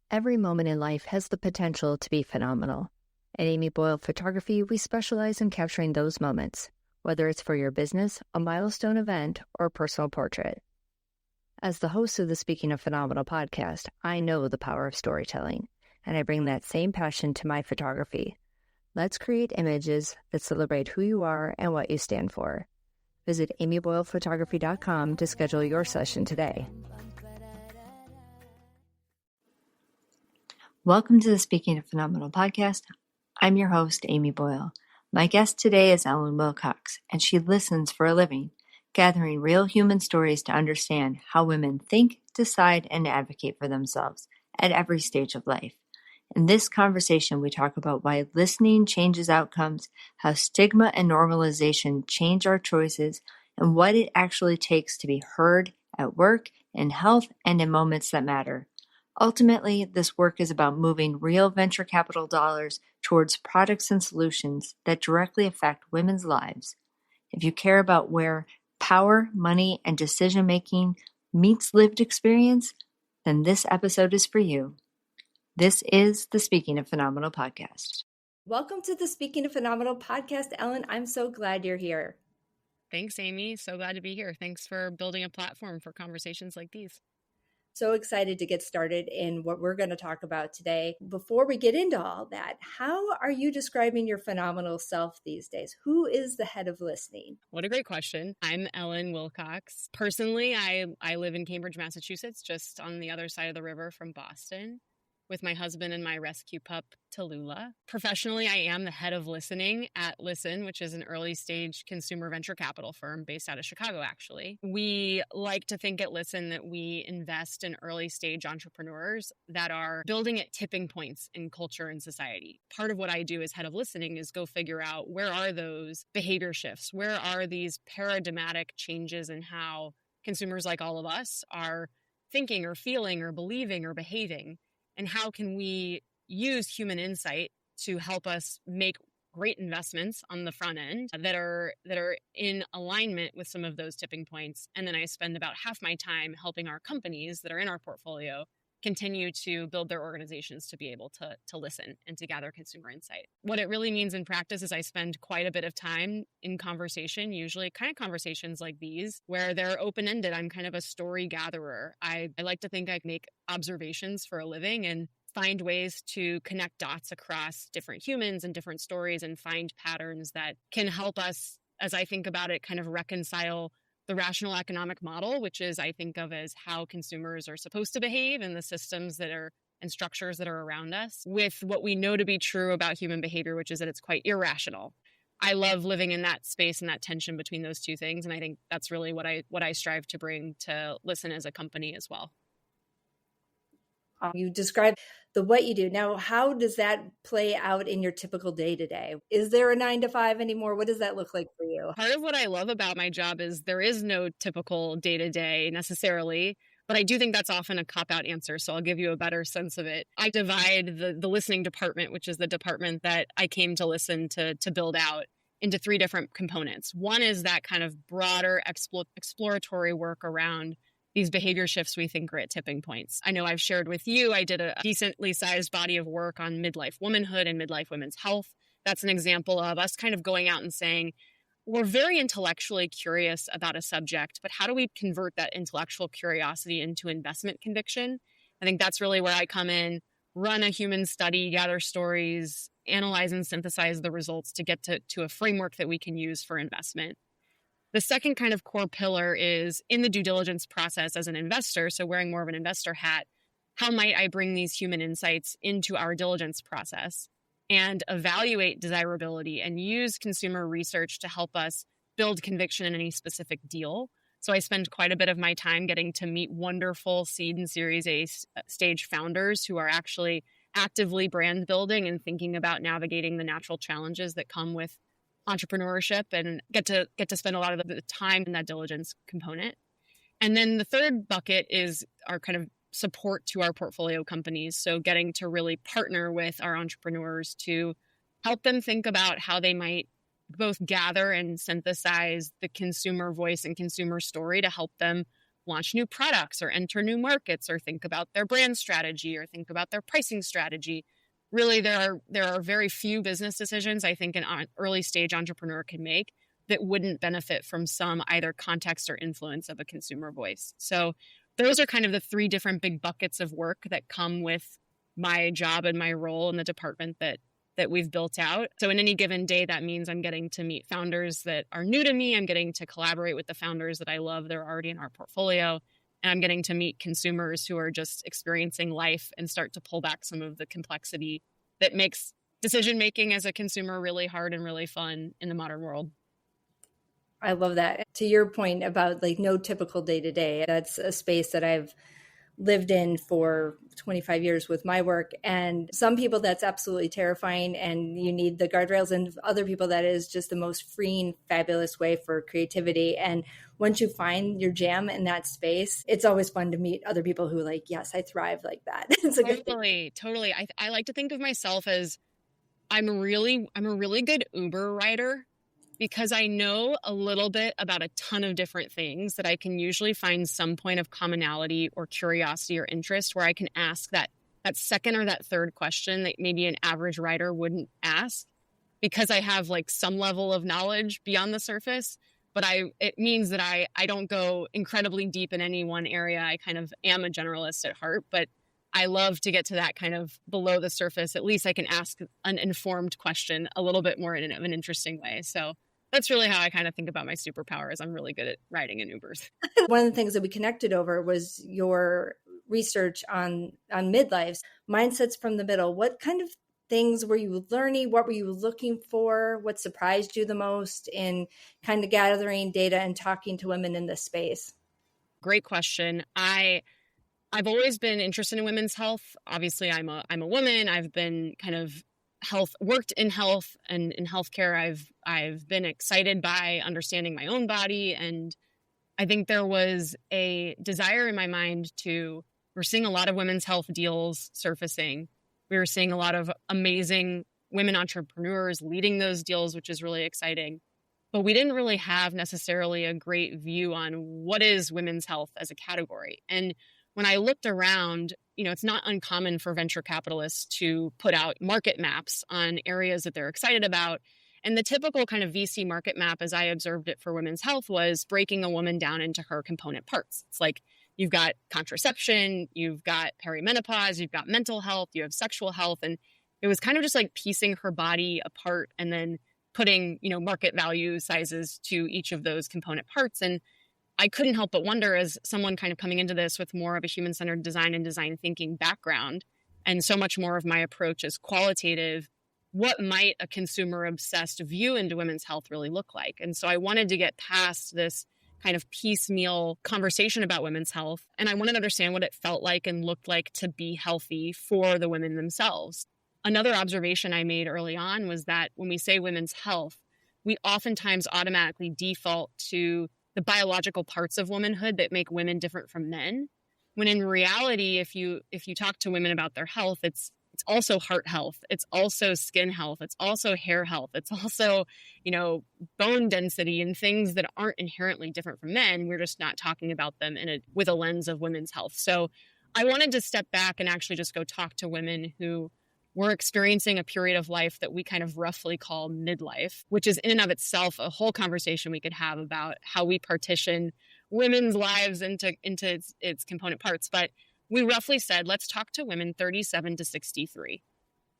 Every moment in life has the potential to be phenomenal. At Amy Boyle Photography, we specialize in capturing those moments, whether it's for your business, a milestone event, or a personal portrait. As the host of the Speaking of Phenomenal podcast, I know the power of storytelling, and I bring that same passion to my photography. Let's create images that celebrate who you are and what you stand for. Visit amyboylephotography.com to schedule your session today. Welcome to the Speaking of Phenomenal podcast. I'm your host, Amy Boyle. My guest today is Ellen Wilcox, and she listens for a living, gathering real human stories to understand how women think, decide, and advocate for themselves at every stage of life. In this conversation, we talk about why listening changes outcomes, how stigma and normalization change our choices, and what it actually takes to be heard at work, in health, and in moments that matter. Ultimately, this work is about moving real venture capital dollars towards products and solutions that directly affect women's lives. If you care about where power, money, and decision-making meets lived experience, then this episode is for you. This is the Speaking of Phenomenal podcast. Welcome to the Speaking of Phenomenal podcast, Ellen. I'm so glad you're here. Thanks, Amy. So glad to be here. Thanks for building a platform for conversations like these. So excited to get started in what we're going to talk about today. Before we get into all that, how are you describing your phenomenal self these days? Who is the head of listening? What a great question. I'm Ellen Wilcox. Personally, I live in Cambridge, Massachusetts, just on the other side of the river from Boston, with my husband and my rescue pup, Tallulah. Professionally, I am the head of listening at Listen, which is an early stage consumer venture capital firm based out of Chicago, actually. We like to think at Listen that we invest in early stage entrepreneurs that are building at tipping points in culture and society. Part of what I do as head of listening is go figure out where are those behavior shifts? Where are these paradigmatic changes in how consumers like all of us are thinking or feeling or believing or behaving? And how can we use human insight to help us make great investments on the front end that are in alignment with some of those tipping points? And then I spend about half my time helping our companies that are in our portfolio continue to build their organizations to be able to listen and to gather consumer insight. What it really means in practice is I spend quite a bit of time in conversation, usually kind of conversations like these, where they're open-ended. I'm kind of a story gatherer. I like to think I make observations for a living and find ways to connect dots across different humans and different stories and find patterns that can help us, as I think about it, kind of reconcile the rational economic model, which is I think of as how consumers are supposed to behave and the systems that are and structures that are around us, with what we know to be true about human behavior, which is that it's quite irrational. I love living in that space and that tension between those two things, and I think that's really what I strive to bring to Listen as a company as well. You described what you do. Now, how does that play out in your typical day-to-day? Is there a 9 to 5 anymore? What does that look like for you? Part of what I love about my job is there is no typical day-to-day necessarily, but I do think that's often a cop-out answer, so I'll give you a better sense of it. I divide the listening department, which is the department that I came to Listen to build out, into 3 different components. One is that kind of broader exploratory work around these behavior shifts we think are at tipping points. I know I've shared with you, I did a decently sized body of work on midlife womanhood and midlife women's health. That's an example of us kind of going out and saying, we're very intellectually curious about a subject, but how do we convert that intellectual curiosity into investment conviction? I think that's really where I come in, run a human study, gather stories, analyze and synthesize the results to get to a framework that we can use for investment. The second kind of core pillar is in the due diligence process as an investor, so wearing more of an investor hat, how might I bring these human insights into our diligence process and evaluate desirability and use consumer research to help us build conviction in any specific deal? So I spend quite a bit of my time getting to meet wonderful seed and Series A stage founders who are actually actively brand building and thinking about navigating the natural challenges that come with entrepreneurship, and get to spend a lot of the time in that diligence component. And then the third bucket is our kind of support to our portfolio companies. So getting to really partner with our entrepreneurs to help them think about how they might both gather and synthesize the consumer voice and consumer story to help them launch new products or enter new markets or think about their brand strategy or think about their pricing strategy. Really, there are very few business decisions I think an early stage entrepreneur can make that wouldn't benefit from some either context or influence of a consumer voice. So those are kind of the three different big buckets of work that come with my job and my role in the department that we've built out. So in any given day, that means I'm getting to meet founders that are new to me. I'm getting to collaborate with the founders that I love. They're already in our portfolio. And I'm getting to meet consumers who are just experiencing life and start to pull back some of the complexity that makes decision-making as a consumer really hard and really fun in the modern world. I love that. To your point about like no typical day to day, that's a space that I've lived in for 25 years with my work. And some people that's absolutely terrifying and you need the guardrails, and other people that is just the most freeing, fabulous way for creativity. And once you find your jam in that space, it's always fun to meet other people who like, yes, I thrive like that. It's a good thing. Totally. I like to think of myself as I'm a really good Uber rider, because I know a little bit about a ton of different things that I can usually find some point of commonality or curiosity or interest where I can ask that second or that third question that maybe an average writer wouldn't ask, because I have like some level of knowledge beyond the surface. But it means that I don't go incredibly deep in any one area. I kind of am a generalist at heart, but I love to get to that kind of below the surface. At least I can ask an informed question a little bit more in an interesting way. So that's really how I kind of think about my superpower, is I'm really good at riding in Ubers. One of the things that we connected over was your research on midlives, mindsets from the middle. What kind of things were you learning? What were you looking for? What surprised you the most in kind of gathering data and talking to women in this space? Great question. I've always been interested in women's health. Obviously, I'm a woman. I've been kind of worked in health and in healthcare. I've been excited by understanding my own body. And I think there was a desire in my mind we're seeing a lot of women's health deals surfacing. We were seeing a lot of amazing women entrepreneurs leading those deals, which is really exciting. But we didn't really have necessarily a great view on what is women's health as a category. And when I looked around, it's not uncommon for venture capitalists to put out market maps on areas that they're excited about. And the typical kind of VC market map, as I observed it for women's health, was breaking a woman down into her component parts. It's like you've got contraception, you've got perimenopause, you've got mental health, you have sexual health. And it was kind of just like piecing her body apart and then putting, market value sizes to each of those component parts. And I couldn't help but wonder, as someone kind of coming into this with more of a human-centered design and design thinking background, and so much more of my approach is qualitative, what might a consumer-obsessed view into women's health really look like? And so I wanted to get past this kind of piecemeal conversation about women's health, and I wanted to understand what it felt like and looked like to be healthy for the women themselves. Another observation I made early on was that when we say women's health, we oftentimes automatically default to the biological parts of womanhood that make women different from men. When in reality, if you talk to women about their health, it's also heart health, it's also skin health, it's also hair health, it's also, bone density and things that aren't inherently different from men. We're just not talking about them with a lens of women's health. So I wanted to step back and actually just go talk to women who were experiencing a period of life that we kind of roughly call midlife, which is in and of itself a whole conversation we could have about how we partition women's lives into its component parts. But we roughly said, let's talk to women 37 to 63.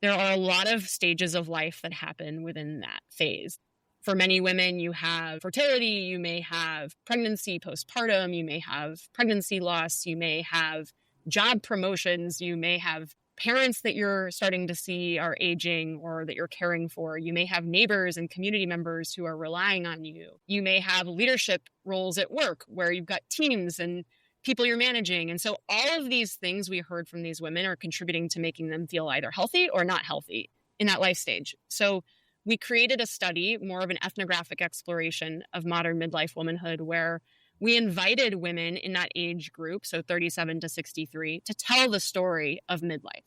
There are a lot of stages of life that happen within that phase. For many women, you have fertility, you may have pregnancy, postpartum, you may have pregnancy loss, you may have job promotions, you may have parents that you're starting to see are aging or that you're caring for. You may have neighbors and community members who are relying on you. You may have leadership roles at work where you've got teams and people you're managing. And so all of these things we heard from these women are contributing to making them feel either healthy or not healthy in that life stage. So we created a study, more of an ethnographic exploration of modern midlife womanhood, where we invited women in that age group, so 37 to 63, to tell the story of midlife.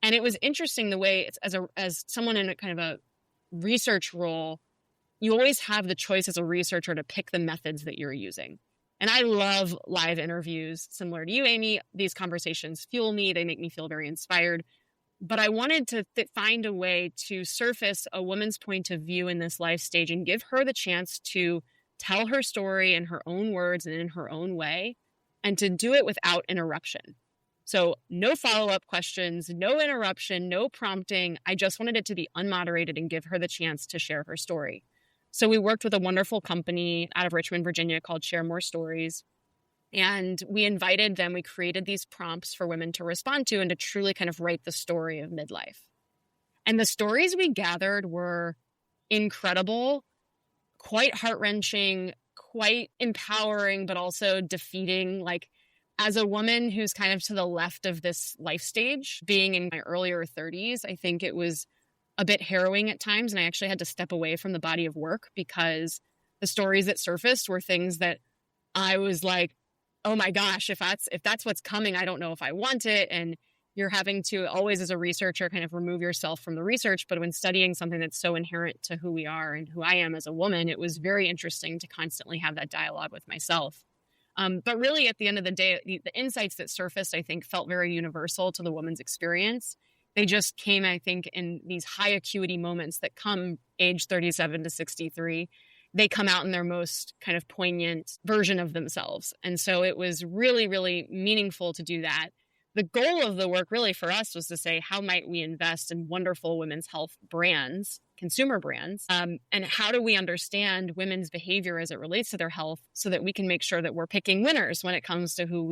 And it was interesting the way, as someone in a kind of a research role, you always have the choice as a researcher to pick the methods that you're using. And I love live interviews. Similar to you, Amy, these conversations fuel me. They make me feel very inspired. But I wanted to find a way to surface a woman's point of view in this life stage and give her the chance to tell her story in her own words and in her own way, and to do it without interruption. So no follow-up questions, no interruption, no prompting. I just wanted it to be unmoderated and give her the chance to share her story. So we worked with a wonderful company out of Richmond, Virginia called Share More Stories. And we invited them, we created these prompts for women to respond to and to truly kind of write the story of midlife. And the stories we gathered were incredible, quite heart-wrenching, quite empowering, but also defeating. Like, as a woman who's kind of to the left of this life stage, being in my earlier 30s, I think it was a bit harrowing at times. And I actually had to step away from the body of work because the stories that surfaced were things that I was like, oh my gosh, if that's what's coming, I don't know if I want it. And you're having to always, as a researcher, kind of remove yourself from the research. But when studying something that's so inherent to who we are and who I am as a woman, it was very interesting to constantly have that dialogue with myself. But really, at the end of the day, the insights that surfaced, I think, felt very universal to the woman's experience. They just came, I think, in these high acuity moments that come age 37 to 63. They come out in their most kind of poignant version of themselves. And so it was really, really meaningful to do that. The goal of the work really for us was to say, how might we invest in wonderful women's health brands, consumer brands, and how do we understand women's behavior as it relates to their health so that we can make sure that we're picking winners when it comes to who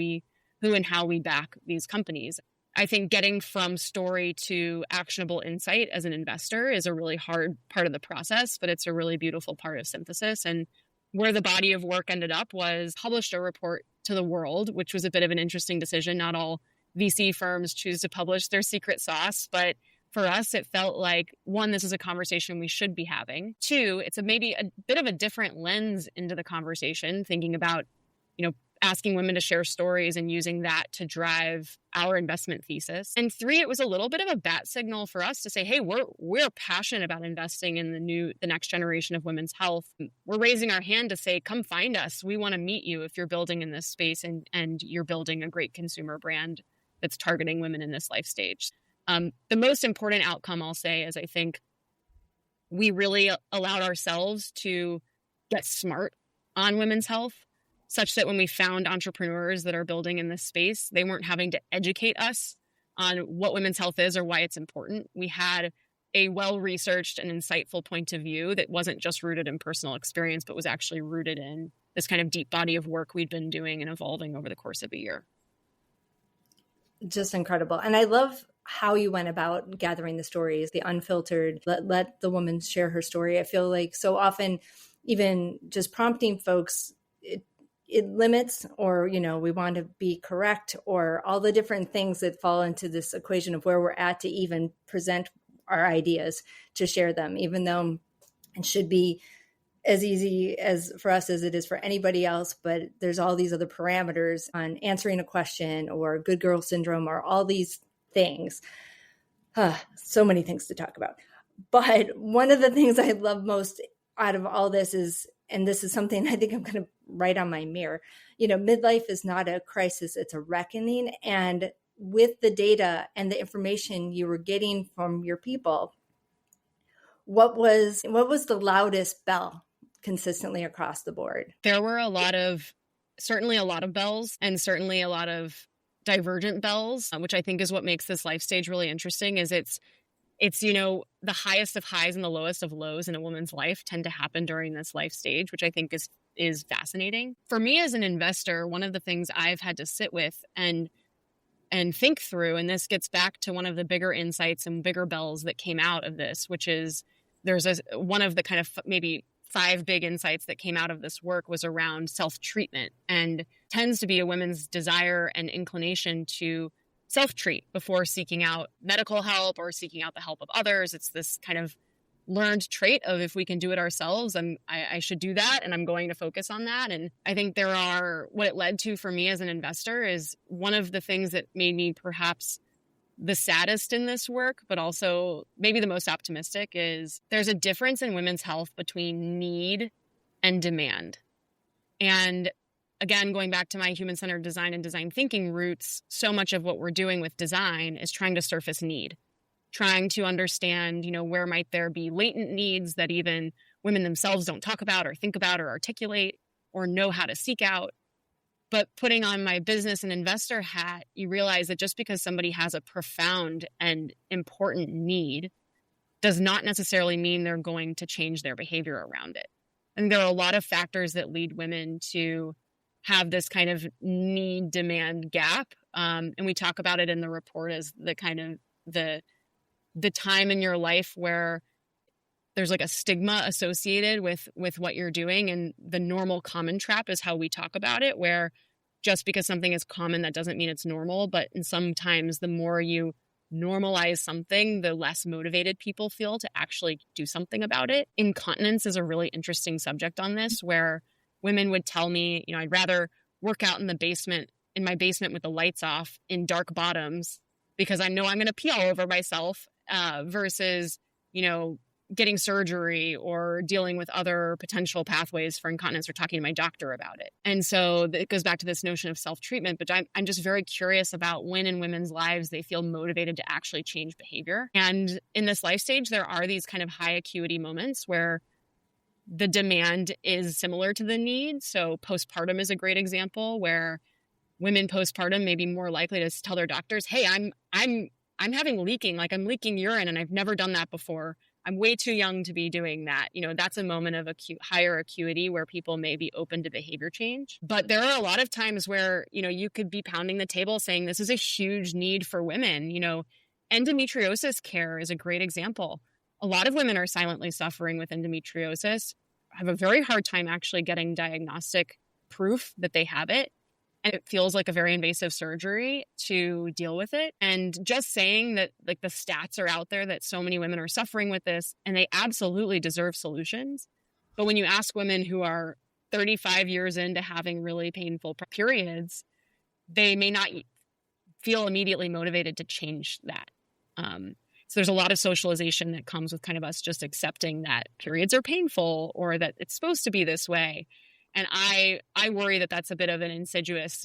and how we back these companies. I think getting from story to actionable insight as an investor is a really hard part of the process, but it's a really beautiful part of synthesis. And where the body of work ended up was published a report to the world, which was a bit of an interesting decision. Not all VC firms choose to publish their secret sauce, but for us, it felt like, one, this is a conversation we should be having. Two, it's maybe a bit of a different lens into the conversation, thinking about, asking women to share stories and using that to drive our investment thesis. And three, it was a little bit of a bat signal for us to say, hey, we're passionate about investing in the next generation of women's health. We're raising our hand to say, come find us. We want to meet you if you're building in this space and you're building a great consumer brand that's targeting women in this life stage. The most important outcome, I'll say, is I think we really allowed ourselves to get smart on women's health, such that when we found entrepreneurs that are building in this space, they weren't having to educate us on what women's health is or why it's important. We had a well-researched and insightful point of view that wasn't just rooted in personal experience, but was actually rooted in this kind of deep body of work we'd been doing and evolving over the course of a year. Just incredible. And I love how you went about gathering the stories, the unfiltered, let the woman share her story. I feel like so often, even just prompting folks, it limits, or, we want to be correct, or all the different things that fall into this equation of where we're at to even present our ideas, to share them, even though it should be as easy as for us as it is for anybody else. But there's all these other parameters on answering a question or good girl syndrome or all these things. So many things to talk about. But one of the things I love most out of all this is, and this is something I think I'm going to write on my mirror, midlife is not a crisis, it's a reckoning. And with the data and the information you were getting from your people, what was the loudest bell consistently across the board? There were certainly a lot of bells, and certainly a lot of divergent bells, which I think is what makes this life stage really interesting. Is it's the highest of highs and the lowest of lows in a woman's life tend to happen during this life stage, which I think is fascinating. For me as an investor, one of the things I've had to sit with and think through, and this gets back to one of the bigger insights and bigger bells that came out of this, which is one of the kind of maybe 5 big insights that came out of this work was around self-treatment, and tends to be a woman's desire and inclination to self-treat before seeking out medical help or seeking out the help of others. It's this kind of learned trait of, if we can do it ourselves, I should do that, and I'm going to focus on that. And I think what it led to for me as an investor is one of the things that made me perhaps the saddest in this work, but also maybe the most optimistic, is there's a difference in women's health between need and demand. And again, going back to my human-centered design and design thinking roots, so much of what we're doing with design is trying to surface need, trying to understand, where might there be latent needs that even women themselves don't talk about or think about or articulate or know how to seek out. But putting on my business and investor hat, you realize that just because somebody has a profound and important need does not necessarily mean they're going to change their behavior around it. And there are a lot of factors that lead women to have this kind of need-demand gap. And we talk about it in the report as the kind of the time in your life where there's like a stigma associated with what you're doing. And the normal common trap is how we talk about it, where just because something is common, that doesn't mean it's normal. But sometimes the more you normalize something, the less motivated people feel to actually do something about it. Incontinence is a really interesting subject on this, where women would tell me, I'd rather work out in my basement with the lights off in dark bottoms because I know I'm going to pee all over myself versus, getting surgery or dealing with other potential pathways for incontinence or talking to my doctor about it. And so it goes back to this notion of self-treatment, but I'm just very curious about when in women's lives they feel motivated to actually change behavior. And in this life stage, there are these kind of high acuity moments where the demand is similar to the need. So postpartum is a great example where women postpartum may be more likely to tell their doctors, hey, I'm having leaking, like I'm leaking urine and I've never done that before. I'm way too young to be doing that. That's a moment of higher acuity where people may be open to behavior change. But there are a lot of times where, you could be pounding the table saying this is a huge need for women. Endometriosis care is a great example. A lot of women are silently suffering with endometriosis, have a very hard time actually getting diagnostic proof that they have it. And it feels like a very invasive surgery to deal with it. And just saying that, like, the stats are out there that so many women are suffering with this and they absolutely deserve solutions. But when you ask women who are 35 years into having really painful periods, they may not feel immediately motivated to change that. So there's a lot of socialization that comes with kind of us just accepting that periods are painful or that it's supposed to be this way. And I worry that that's a bit of an insidious,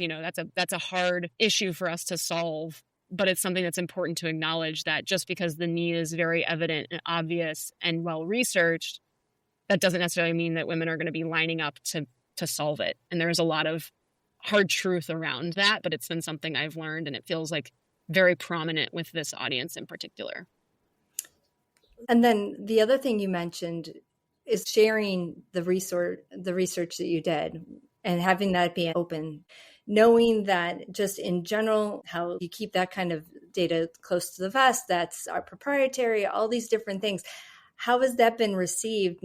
that's a hard issue for us to solve, but it's something that's important to acknowledge, that just because the need is very evident and obvious and well-researched, that doesn't necessarily mean that women are going to be lining up to solve it. And there's a lot of hard truth around that, but it's been something I've learned, and it feels like very prominent with this audience in particular. And then the other thing you mentioned is sharing the research that you did and having that be open, knowing that just in general, how you keep that kind of data close to the vest, that's our proprietary, all these different things. How has that been received?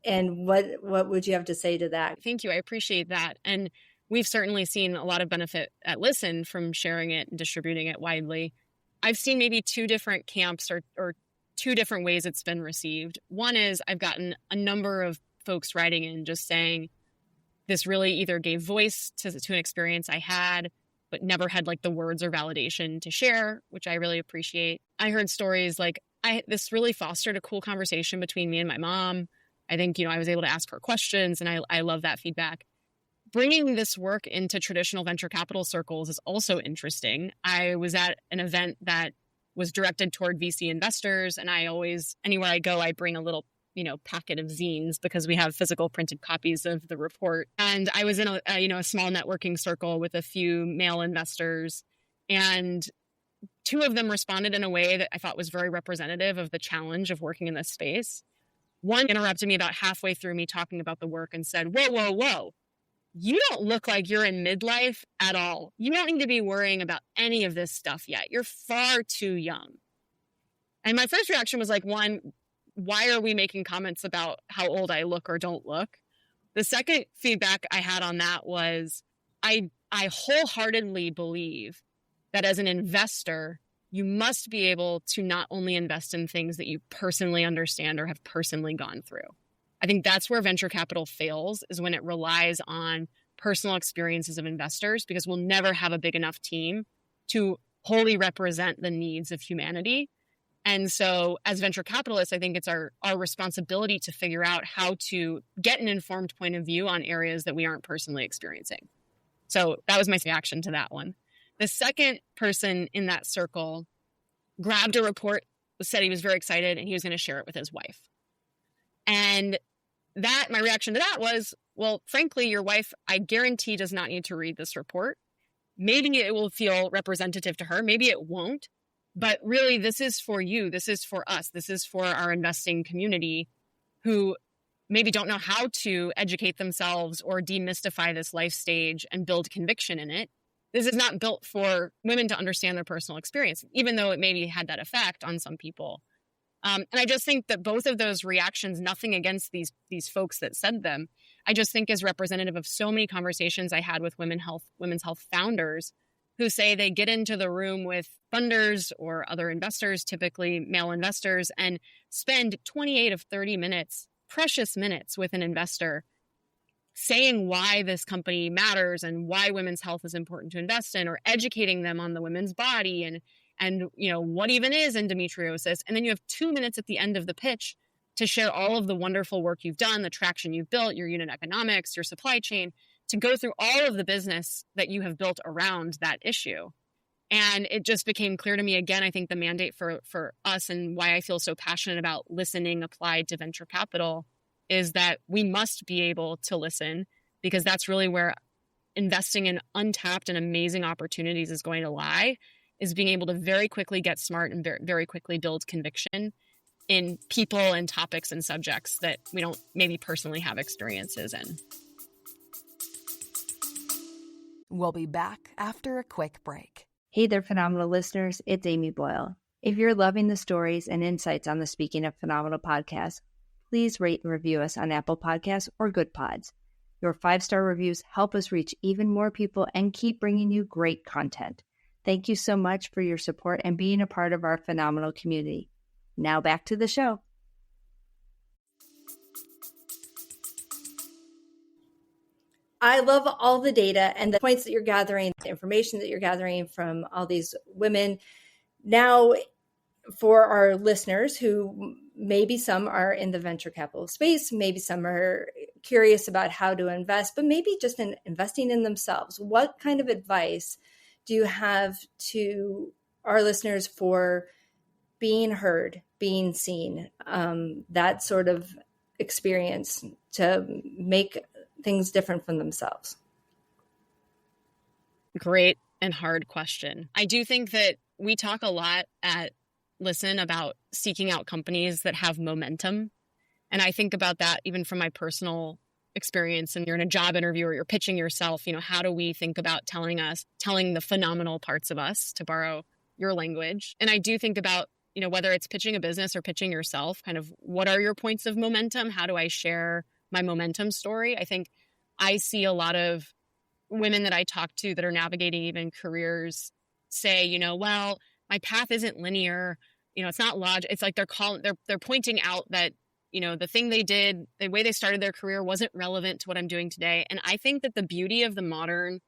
And what would you have to say to that? Thank you. I appreciate that. And we've certainly seen a lot of benefit at Listen from sharing it and distributing it widely. I've seen maybe two different camps or two different ways it's been received. One is I've gotten a number of folks writing in just saying this really either gave voice to an experience I had, but never had like the words or validation to share, which I really appreciate. I heard stories like this really fostered a cool conversation between me and my mom. I think, I was able to ask her questions, and I love that feedback. Bringing this work into traditional venture capital circles is also interesting. I was at an event that was directed toward VC investors. And I always, anywhere I go, I bring a little, packet of zines because we have physical printed copies of the report. And I was in a small networking circle with a few male investors, and two of them responded in a way that I thought was very representative of the challenge of working in this space. One interrupted me about halfway through me talking about the work and said, whoa, whoa, whoa. You don't look like you're in midlife at all. You don't need to be worrying about any of this stuff yet. You're far too young. And my first reaction was like, one, why are we making comments about how old I look or don't look? The second feedback I had on that was, I wholeheartedly believe that as an investor, you must be able to not only invest in things that you personally understand or have personally gone through. I think that's where venture capital fails, is when it relies on personal experiences of investors, because we'll never have a big enough team to wholly represent the needs of humanity. And so as venture capitalists, I think it's our responsibility to figure out how to get an informed point of view on areas that we aren't personally experiencing. So that was my reaction to that one. The second person in that circle grabbed a report, said he was very excited and he was going to share it with his wife. And my reaction to that was, well, frankly, your wife, I guarantee, does not need to read this report. Maybe it will feel representative to her. Maybe it won't. But really, this is for you. This is for us. This is for our investing community who maybe don't know how to educate themselves or demystify this life stage and build conviction in it. This is not built for women to understand their personal experience, even though it maybe had that effect on some people. And I just think that both of those reactions, nothing against these folks that said them, I just think is representative of so many conversations I had with women's health founders who say they get into the room with funders or other investors, typically male investors, and spend 28 of 30 minutes, precious minutes with an investor saying why this company matters and why women's health is important to invest in, or educating them on the women's body and what even is endometriosis. And then you have 2 minutes at the end of the pitch to share all of the wonderful work you've done, the traction you've built, your unit economics, your supply chain, to go through all of the business that you have built around that issue. And it just became clear to me again, I think the mandate for us and why I feel so passionate about listening applied to venture capital is that we must be able to listen, because that's really where investing in untapped and amazing opportunities is going to lie, is being able to very quickly get smart and very, very quickly build conviction in people and topics and subjects that we don't maybe personally have experiences in. We'll be back after a quick break. Hey there, Phenomenal listeners. It's Amy Boyle. If you're loving the stories and insights on the Speaking of Phenomenal podcast, please rate and review us on Apple Podcasts or Good Pods. Your 5-star reviews help us reach even more people and keep bringing you great content. Thank you so much for your support and being a part of our phenomenal community. Now back to the show. I love all the data and the points that you're gathering, the information that you're gathering from all these women. Now, for our listeners who maybe some are in the venture capital space, maybe some are curious about how to invest, but maybe just in investing in themselves, what kind of advice do you have to our listeners for being heard, being seen, that sort of experience to make things different from themselves? Great and hard question. I do think that we talk a lot at Listen about seeking out companies that have momentum. And I think about that even from my personal experience. And you're in a job interview or you're pitching yourself, how do we think about telling the phenomenal parts of us, to borrow your language? And I do think about, whether it's pitching a business or pitching yourself, kind of what are your points of momentum? How do I share my momentum story? I think I see a lot of women that I talk to that are navigating even careers say, well, my path isn't linear. It's not logical. It's like they're pointing out that, the thing they did, the way they started their career wasn't relevant to what I'm doing today. And I think that the beauty of the modern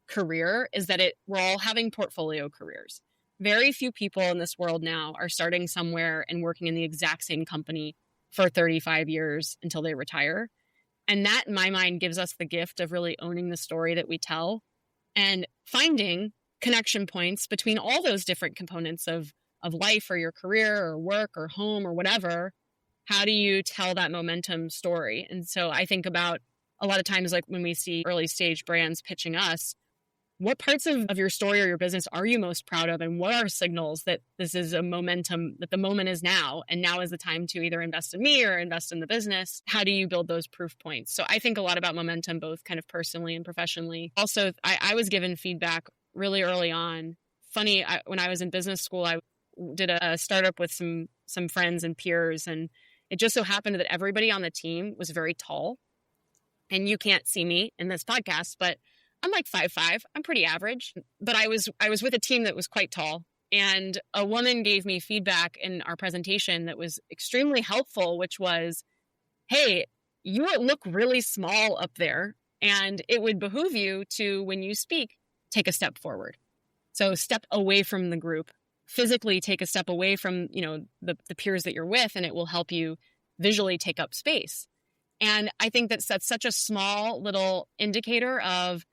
career is that we're all having portfolio careers. Very few people in this world now are starting somewhere and working in the exact same company for 35 years until they retire. And that, in my mind, gives us the gift of really owning the story that we tell and finding connection points between all those different components of life or your career or work or home or whatever. How do you tell that momentum story? And so I think about a lot of times, like when we see early stage brands pitching us, what parts of your story or your business are you most proud of? And what are signals that this is a momentum, that the moment is now, and now is the time to either invest in me or invest in the business? How do you build those proof points? So I think a lot about momentum, both kind of personally and professionally. Also, I was given feedback really early on. Funny, when I was in business school, I did a startup with some friends and peers, and it just so happened that everybody on the team was very tall. And you can't see me in this podcast, but I'm like 5'5". I'm pretty average. But I was with a team that was quite tall. And a woman gave me feedback in our presentation that was extremely helpful, which was, hey, you look really small up there. And it would behoove you to, when you speak, take a step forward. So step away from the group. Physically take a step away from, the peers that you're with, and it will help you visually take up space. And I think that's such a small little indicator of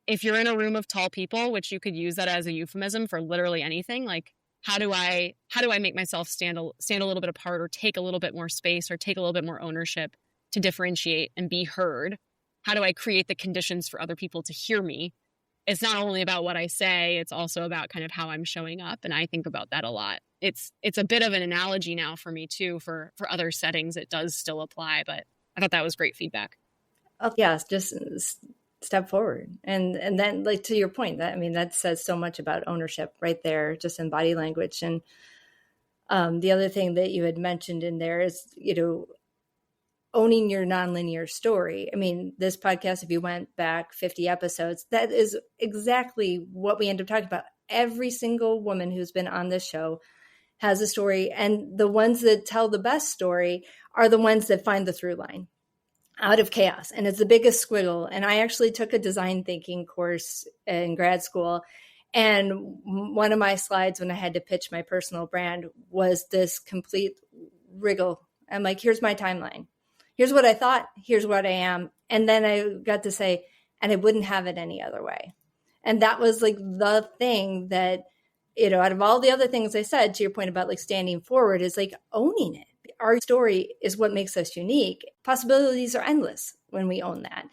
if you're in a room of tall people, which you could use that as a euphemism for literally anything, like how do I make myself stand a little bit apart, or take a little bit more space, or take a little bit more ownership to differentiate and be heard? How do I create the conditions for other people to hear me? It's not only about what I say, it's also about kind of how I'm showing up. And I think about that a lot. It's a bit of an analogy now for me too, for other settings. It does still apply, but I thought that was great feedback. Oh, yes, just step forward. And then, like, to your point, that says so much about ownership right there, just in body language. And the other thing that you had mentioned in there is, owning your nonlinear story. This podcast, if you went back 50 episodes, that is exactly what we end up talking about. Every single woman who's been on this show has a story. And the ones that tell the best story are the ones that find the through line out of chaos. And it's the biggest squiggle. And I actually took a design thinking course in grad school. And one of my slides when I had to pitch my personal brand was this complete wriggle. I'm like, here's my timeline. Here's what I thought. Here's what I am. And then I got to say, and I wouldn't have it any other way. And that was like the thing that, out of all the other things I said, to your point about like standing forward, is like owning it. Our story is what makes us unique. Possibilities are endless when we own that.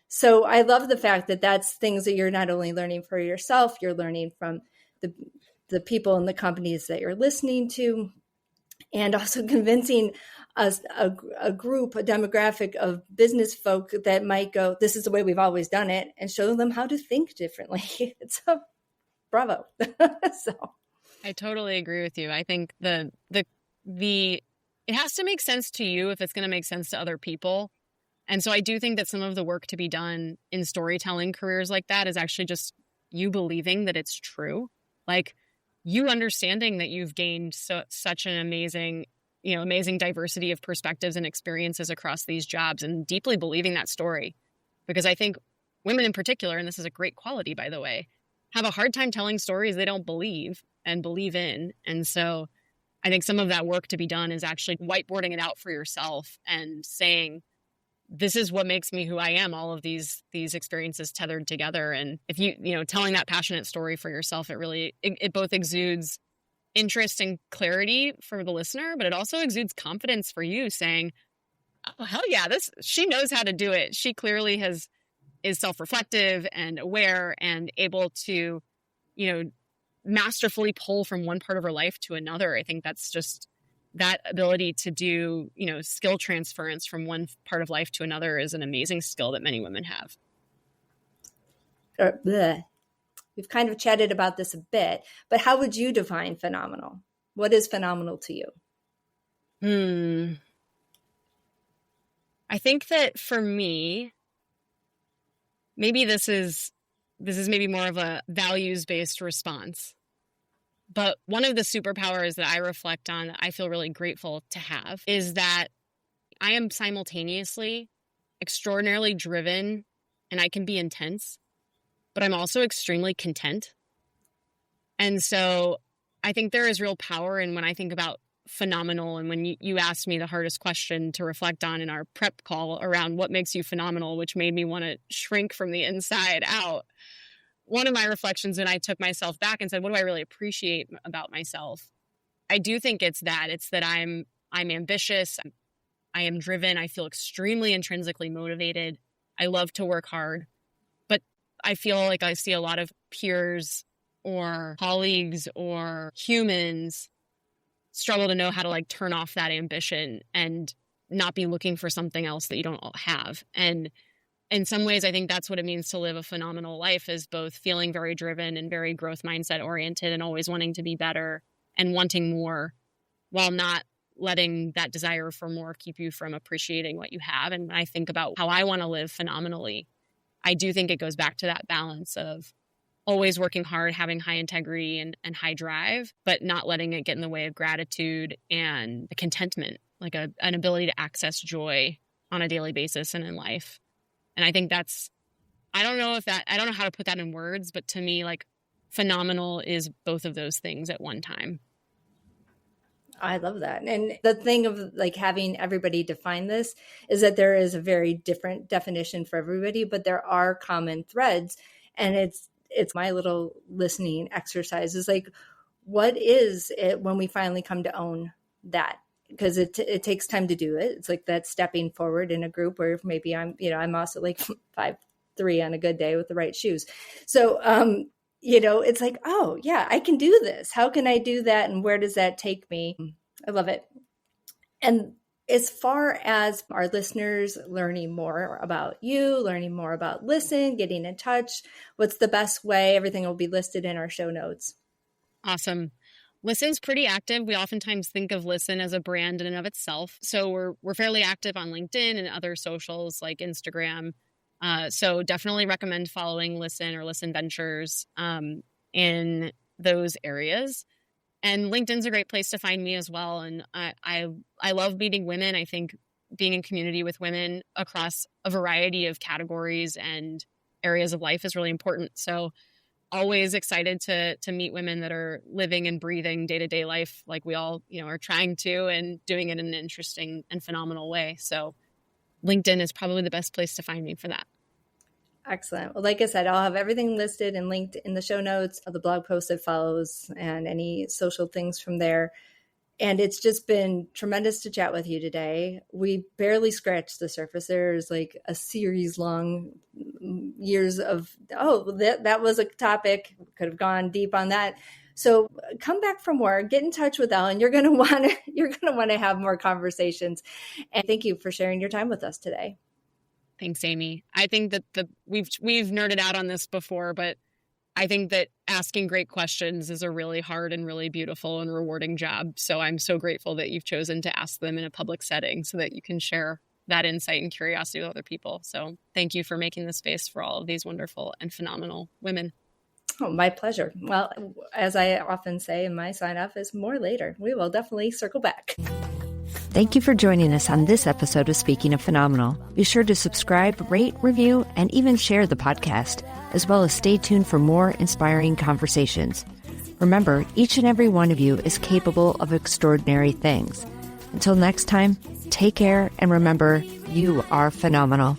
So I love the fact that that's things that you're not only learning for yourself, you're learning from the people and the companies that you're listening to, and also convincing a group, a demographic of business folk that might go, this is the way we've always done it, and show them how to think differently. It's a bravo. So I totally agree with you. I think the it has to make sense to you if it's going to make sense to other people. And so I do think that some of the work to be done in storytelling careers like that is actually just you believing that it's true. Like you understanding that you've gained such an amazing diversity of perspectives and experiences across these jobs, and deeply believing that story. Because I think women in particular, and this is a great quality, by the way, have a hard time telling stories they don't believe and believe in. And so I think some of that work to be done is actually whiteboarding it out for yourself and saying, this is what makes me who I am, all of these experiences tethered together. And if telling that passionate story for yourself, it both exudes interest and clarity for the listener, but it also exudes confidence for you, saying, oh, hell yeah, she knows how to do it. She clearly is self-reflective and aware and able to, masterfully pull from one part of her life to another. I think that's just that ability to do, skill transference from one part of life to another is an amazing skill that many women have. We've kind of chatted about this a bit, but how would you define phenomenal? What is phenomenal to you? I think that for me, maybe this is maybe more of a values-based response. But one of the superpowers that I reflect on that I feel really grateful to have is that I am simultaneously extraordinarily driven, and I can be intense, but I'm also extremely content. And so I think there is real power in when I think about phenomenal, and when you asked me the hardest question to reflect on in our prep call around what makes you phenomenal, which made me want to shrink from the inside out. One of my reflections when I took myself back and said, what do I really appreciate about myself? I do think it's that I'm ambitious. I am driven. I feel extremely intrinsically motivated. I love to work hard, but I feel like I see a lot of peers or colleagues or humans struggle to know how to like turn off that ambition and not be looking for something else that you don't have. And in some ways, I think that's what it means to live a phenomenal life, is both feeling very driven and very growth mindset oriented and always wanting to be better and wanting more, while not letting that desire for more keep you from appreciating what you have. And when I think about how I want to live phenomenally, I do think it goes back to that balance of always working hard, having high integrity and high drive, but not letting it get in the way of gratitude and the contentment, like an ability to access joy on a daily basis and in life. And I think I don't know how to put that in words, but to me, like, phenomenal is both of those things at one time. I love that. And the thing of like having everybody define this is that there is a very different definition for everybody, but there are common threads. And it's my little listening exercise is like, what is it when we finally come to own that? Because it takes time to do it. It's like that stepping forward in a group where maybe I'm also like 5'3" on a good day with the right shoes. So, it's like, oh yeah, I can do this. How can I do that? And where does that take me? I love it. And as far as our listeners learning more about you, learning more about Listen, getting in touch, what's the best way? Everything will be listed in our show notes. Awesome. Listen's pretty active. We oftentimes think of Listen as a brand in and of itself. So we're fairly active on LinkedIn and other socials like Instagram. So definitely recommend following Listen or Listen Ventures in those areas. And LinkedIn's a great place to find me as well. And I love meeting women. I think being in community with women across a variety of categories and areas of life is really important. So always excited to meet women that are living and breathing day-to-day life like we all, are trying to, and doing it in an interesting and phenomenal way. So LinkedIn is probably the best place to find me for that. Excellent. Well, like I said, I'll have everything listed and linked in the show notes of the blog post that follows and any social things from there. And it's just been tremendous to chat with you today. We barely scratched the surface. There's like a series long years of, that was a topic. Could have gone deep on that. So come back for more, get in touch with Ellen. You're going to want to have more conversations. And thank you for sharing your time with us today. Thanks, Amy. I think that we've nerded out on this before, but I think that asking great questions is a really hard and really beautiful and rewarding job. So I'm so grateful that you've chosen to ask them in a public setting so that you can share that insight and curiosity with other people. So thank you for making the space for all of these wonderful and phenomenal women. Oh, my pleasure. Well, as I often say in my sign off, is more later. We will definitely circle back. Thank you for joining us on this episode of Speaking of Phenomenal. Be sure to subscribe, rate, review, and even share the podcast, as well as stay tuned for more inspiring conversations. Remember, each and every one of you is capable of extraordinary things. Until next time, take care and remember, you are phenomenal.